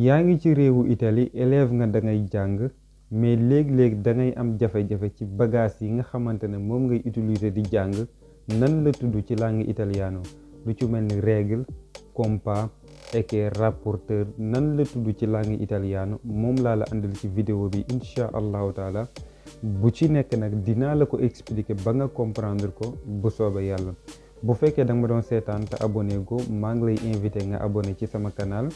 yaa ngi ci réewu Italie élève nga da ngay jàng mais léeg-léeg da ngay am jafe-jafe ci bagage yi nga xamante ne moom ngay utiliser di jàng nan la tudd ci langue italiano lu ci mel ni règle compas équerre rapporteur nan la tudd ci langue italiano moom laa la andil ci vidéo bi incha allahu taala bu ci nekk nag dinaa la ko expliquer ba nga comprendre ko bu soobee yàlla. bu fekkee da nga ma doon seetaan te abonné go maa ngi lay invité nga abonné ci sama canal.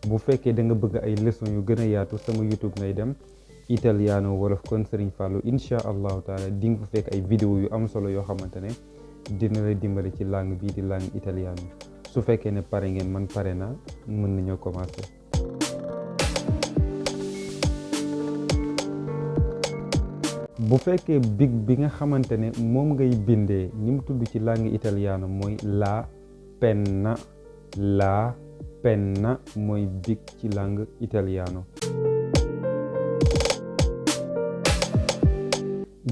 bu fekkee da nga bëgg ay leçons yu gën a yaatu sama YouTube ngay dem italiano wolof kon Serigne Fallou incha allahu taala di nga fa fekk ay vidéo yu am solo yoo xamante ne dina la dimbali ci langue bii di langue italiano su fekkee ne pare ngeen man pare na mën nañoo commencer. bu fekkee big bi nga xamante ne moom ngay bindee ni mu tudd ci langue italiano mooy la penna mooy big ci langue italiano.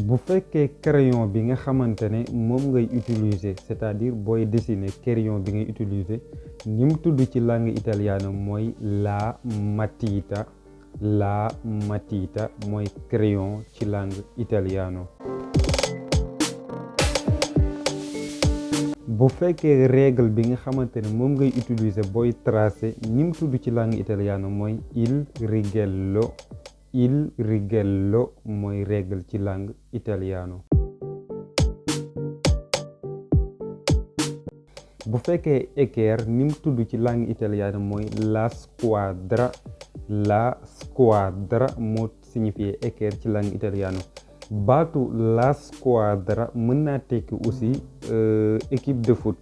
bu fekkee crayon bi nga xamante ne moom ngay utiliser c'est-à-dire booy dessiner crayon bi ngay utiliser ni mu tudd ci langue italiano mooy la matita mooy crayon ci langue italiano. bu fekkee règle bi nga xamante ne moom ngay utiliser booy tracer ni mu tudd ci langue italiano mooy il righello mooy règle ci langue italiano. bu fekkee équerre ni mu tudd ci langue italiano mooy la squadra moo signifie équerre ci langue italiano. baatu la squadra mën naa tekki aussi équipe de foot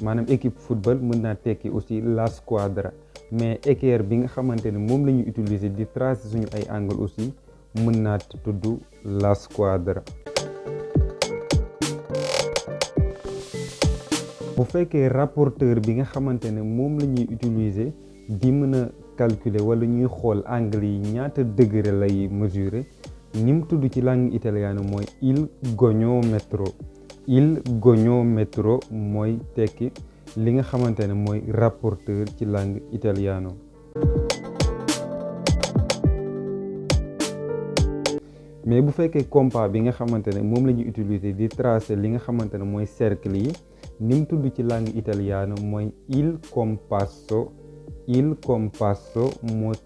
maanaam équipe football mën naa tekki aussi la squadra mais équerre bi nga xamante ne moom la ñu utiliser di tracer suñu ay angle aussi mën naa tudd la squadra. bu fekkee rapporteur bi nga xamante ne moom la ñuy utiliser di mën a calculer wala ñuy xool angle yi ñaata degré lay mesurer ni mu tudd ci langue italiano mooy il goniometro mooy tekki li nga xamante ne mooy rapporteur ci langue italiano. mais bu fekkee compas bi nga xamante ne moom la ñuy utiliser di tracer li nga xamante ne mooy cercle yi ni mu tudd ci langue italiano mooy il compasso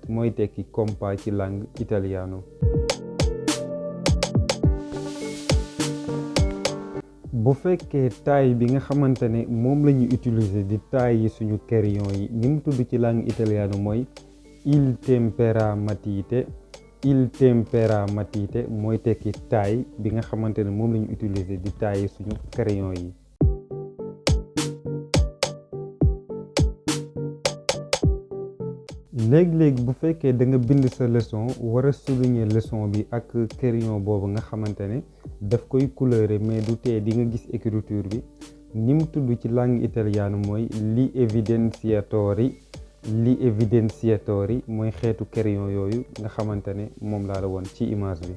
mooy tekki compas ci langue italiano. bu fekkee taille bi nga xamante ne moom la ñu utiliser di taille yi suñu crayon yi ni mu tudd ci langue italiano mooy il temperamatite mooy tekki taille bi nga xamante ne moom la ñu utiliser di taille suñu crayon yi. léegi-léegi bu fekkee da nga bind sa leçon war a souligner leçon bi ak crayon boobu nga xamante ne daf koy couleurer mais du tee di nga gis écriture bi ni mu tudd ci langue italiano mooy li evidenziatori mooy xeetu crayon yooyu nga xamante ne moom laa la woon ci image bi.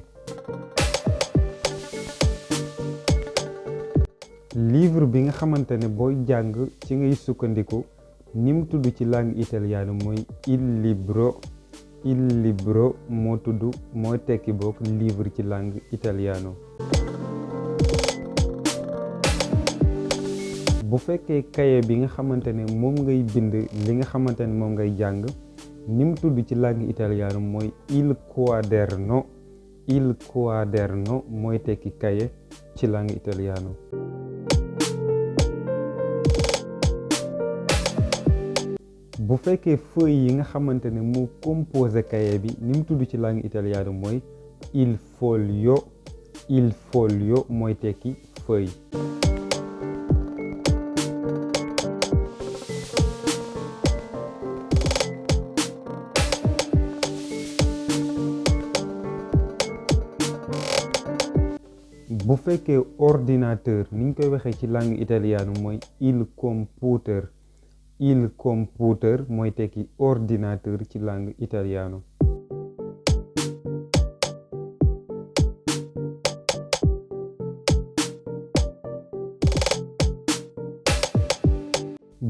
livre bi nga xamante ne booy jàng ci ngay sukkandiku ni mu tudd ci langue italiano mooy il libro moo tekki boog livre ci langue italiano. bu fekkee cahier bi nga xamante ne moom ngay bind li nga xamante ne moom ngay jàng ni mu tudd ci langue italiano mooy il quaderno mooy tekki cahier ci langue italiano. bu fekkee feuille yi nga xamante ne moo composé cahier bi ni mu tudd ci langue italiano mooy il foglio mooy tekki feuille. bu fekkee ordinateur ni ñu koy waxee ci langue italiano mooy il computer mooy tekki ordinateur ci langue italiano.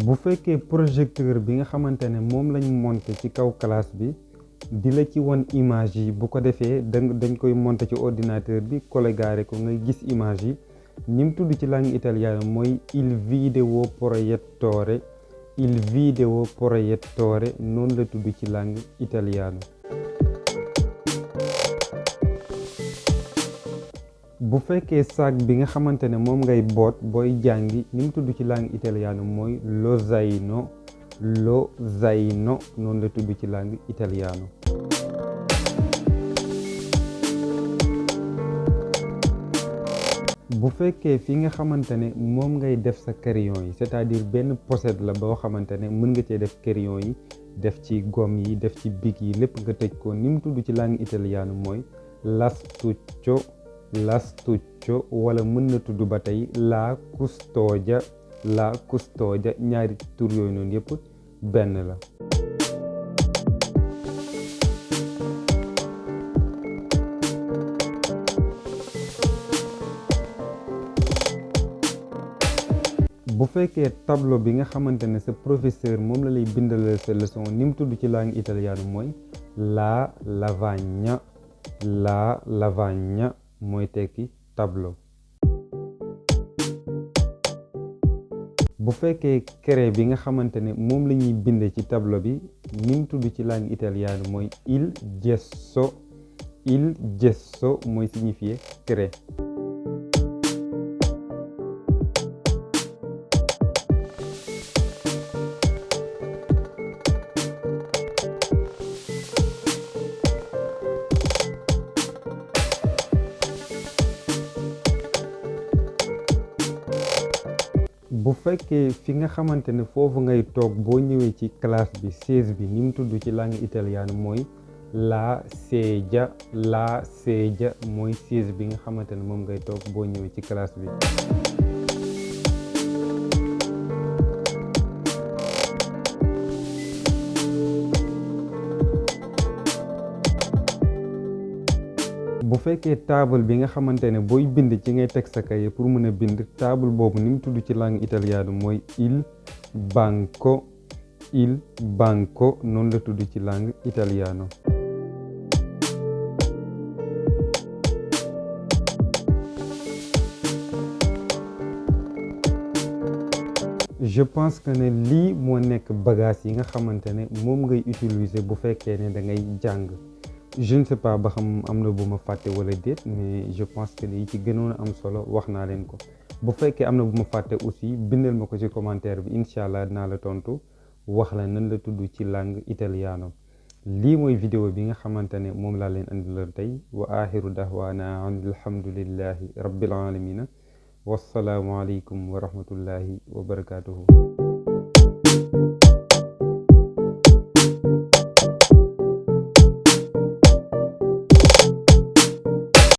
bu fekkee projecteur bi nga xamante ne moom lañ monté ci kaw classe bi di la ci won image yi, bu ko defee dañ koy monté ci ordinateur bi collegare ko ngay gis image yi. ni mu tudd ci langue italiana mooy il video proiettore, noonu la tudd ci langue italiana. bu fekkee sac bi nga xamante ne moom ngay boot booy jàngi ni mu tudd ci langue italiana mooy lo zaino, noonu la tudd ci langue italiano. bu fekkee fi nga xamante ne moom ngay def sa crayon yi, c'est-à-dire benn pochette la boo xamante ne mën nga cee def crayon yi, def ci gomme yi, def ci bic yi, lépp nga tëj ko. ni mu tudd ci langue italiana mooy l'astuccio, wala mën na tudd ba tey la custodia, ñaari tur yooyu noonu yëpp benn la. bu fekkee tableau bi nga xamante ne sa professeur moom la lay bindal sa leçon, ni mu tudd ci langue italiana mooy la lavagna, mooy tekki tableau. bu fekkee craie bi nga xamante ne moom la ñuy binde ci tableau bi, ni mu tudd ci langue italiana mooy il gesso, mooy signifier craie. bu fekkee fi nga xamante ne foofu ngay toog boo ñëwee ci classe bi, chaise bi ni mu tudd ci langue italiana mooy la sedia, mooy chaise bi nga xamante ne moom ngay toog boo ñëwee ci classe bi. bu fekkee table bi nga xamante ne booy bind ci ngay teg sa cahier pour mën a bind, table boobu ni mu tudd ci langue italiana mooy il banco, noonu la tudd ci langue italiano. je pense que ne lii moo nekk bagage yi nga xamante ne moom ngay utiliser bu fekkee ne da ngay jàng. je ne sais pas ba xam am na bu ma fàtte wala déet, mais je pense que yi ci gënoon a am solo wax naa leen ko. bu fekkee am na bu ma fàtte aussi bindal ma ko ci commentaire bi, incha allah dinaa la tontu wax la nan la tudd ci langue italiano. lii mooy vidéo bi nga xamante ne moom laa leen andiloon tey. wa axiru dahwaana alhamdulillahi rabbil alamina. wassalaamu aleykum wa rahmatullahi wa barakatuhu.